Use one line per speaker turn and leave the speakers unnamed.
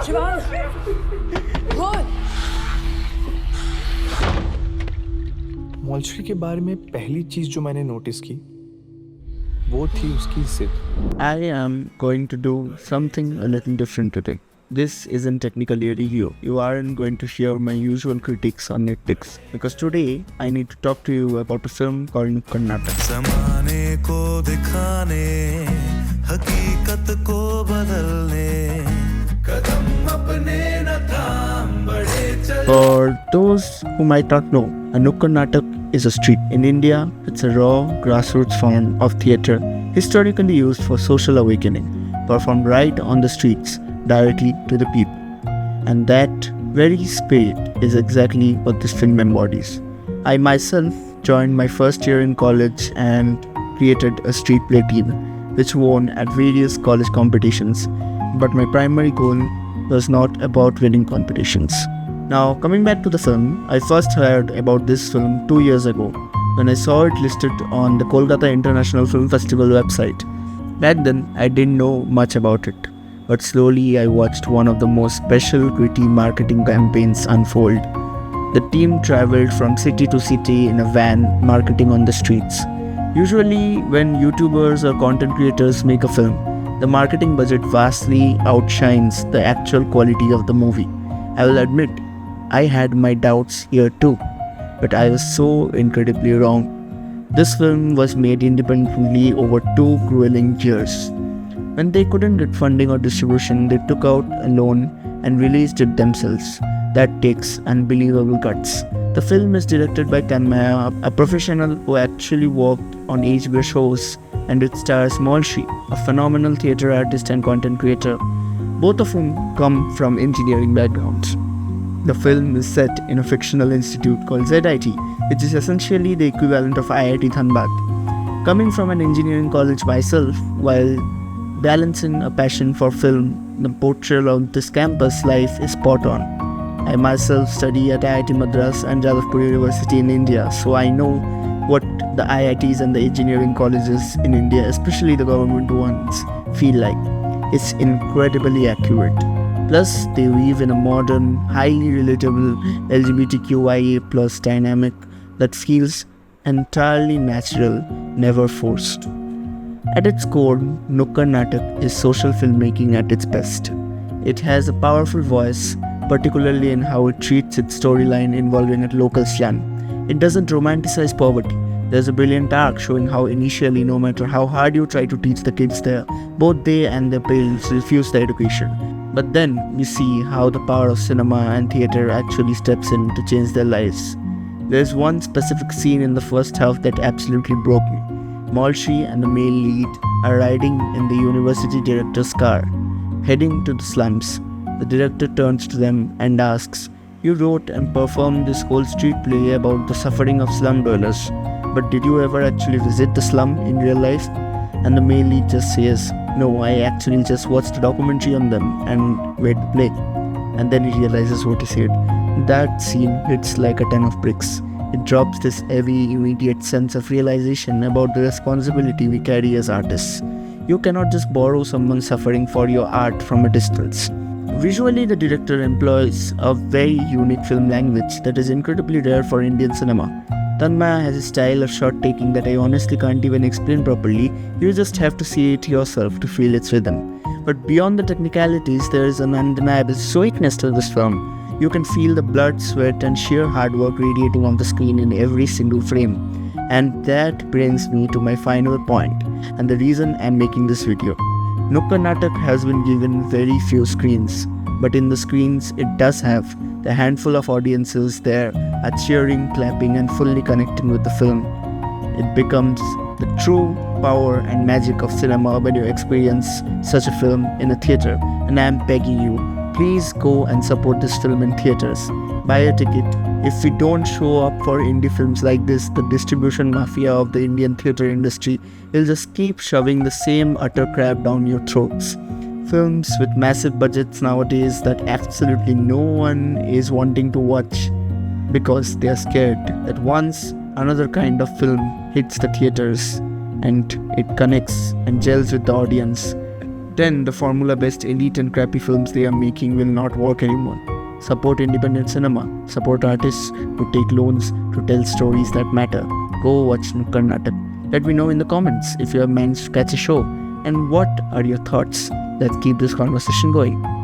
शिवांग, बोल।
मोल्श्री के बारे में पहली चीज जो मैंने नोटिस की वो थी उसकी जिद।
I am going to do something a little different today. This isn't technically a review. You aren't going to hear my usual critiques on Netflix. Because today, I need to talk to you about a film called Nukkad Natak.
ज़माने को दिखाने, हकीकत को बदलने, कदम अपने न थाम बढ़े चल।
For those who might not know, a Nukkad Natak is a street. In India, it's a raw, grassroots form of theatre historically used for social awakening, performed right on the streets, directly to the people. And that very spirit is exactly what this film embodies. I myself joined my first year in college and created a street play team, which won at various college competitions. But my primary goal was not about winning competitions. Now, coming back to the film, I first heard about this film 2 years ago when I saw it listed on the Kolkata International Film Festival website. Back then, I didn't know much about it, but slowly I watched one of the most special, gritty marketing campaigns unfold. The team traveled from city to city in a van, marketing on the streets. Usually, when YouTubers or content creators make a film, the marketing budget vastly outshines the actual quality of the movie. I will admit, I had my doubts here too, but I was so incredibly wrong. This film was made independently over 2 grueling years. When they couldn't get funding or distribution, they took out a loan and released it themselves. That takes unbelievable guts. The film is directed by Tanmaya, a professional who actually worked on HBO shows, and it stars Molshri, a phenomenal theatre artist and content creator, both of whom come from engineering backgrounds. The film is set in a fictional institute called ZIT, which is essentially the equivalent of IIT Dhanbad. Coming from an engineering college myself, while balancing a passion for film, the portrayal of this campus life is spot on. I myself study at IIT Madras and Jadavpur University in India, so I know what the IITs and the engineering colleges in India, especially the government ones, feel like. It's incredibly accurate. Plus, they weave in a modern, highly relatable LGBTQIA+ dynamic that feels entirely natural, never forced. At its core, Nukkad Natak is social filmmaking at its best. It has a powerful voice, particularly in how it treats its storyline involving a local slum. It doesn't romanticize poverty. There's a brilliant arc showing how initially, no matter how hard you try to teach the kids there, both they and their parents refuse the education. But then we see how the power of cinema and theatre actually steps in to change their lives. There's one specific scene in the first half that absolutely broke me. Molshri and the male lead are riding in the university director's car, heading to the slums. The director turns to them and asks, "You wrote and performed this whole street play about the suffering of slum dwellers, but did you ever actually visit the slum in real life?" And the male lead just says, "No, I actually just watched a documentary on them and read the play." And then he realizes what he said. That scene hits like a ton of bricks. It drops this heavy, immediate sense of realization about the responsibility we carry as artists. You cannot just borrow someone's suffering for your art from a distance. Visually, the director employs a very unique film language that is incredibly rare for Indian cinema. Tanmaya has a style of shot taking that I honestly can't even explain properly. You just have to see it yourself to feel its rhythm. But beyond the technicalities, there is an undeniable stoicness to this film. You can feel the blood, sweat, and sheer hard work radiating on the screen in every single frame. And that brings me to my final point, and the reason I'm making this video. Nukkad Natak has been given very few screens, but in the screens it does have, the handful of audiences there are cheering, clapping, and fully connecting with the film. It becomes the true power and magic of cinema when you experience such a film in a theatre, and I am begging you, please go and support this film in theatres. Buy a ticket. If we don't show up for indie films like this, the distribution mafia of the Indian theatre industry will just keep shoving the same utter crap down your throats. Films with massive budgets nowadays that absolutely no one is wanting to watch because they are scared that once another kind of film hits the theatres and it connects and gels with the audience, then the formula-based elite and crappy films they are making will not work anymore. Support independent cinema. Support artists who take loans to tell stories that matter. Go watch Nukkad Natak. Let me know in the comments if you have managed to catch a show and what are your thoughts. Let's keep this conversation going.